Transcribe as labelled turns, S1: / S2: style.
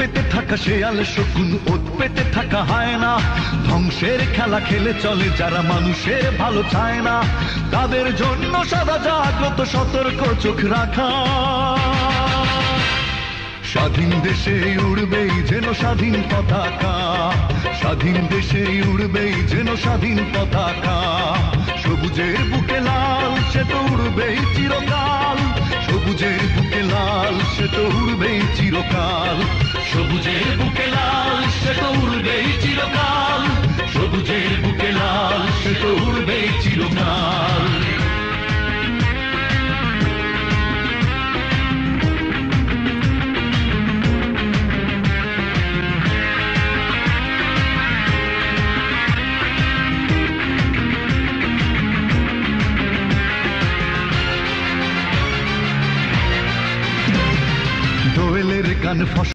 S1: পেতে থাকা শেয়াল শকুন, ওত পেতে থাকা হায়না, ধ্বংসের খেলা খেলে চলে যারা মানুষের ভালো চায় না, তাদের জন্য সদা জাগ্রত সতর্ক চোখ রাখা। স্বাধীন দেশে উড়বেই যেন স্বাধীন পতাকা, স্বাধীন দেশে উড়বেই যেন স্বাধীন পতাকা। সবুজের বুকে লাল সে তো উড়বেই চিরকাল, সবুজের বুকে লাল সে তো উড়বেই চিরকাল, সবুজের বুকে লাল সে তো উড়বেই চিরকাল।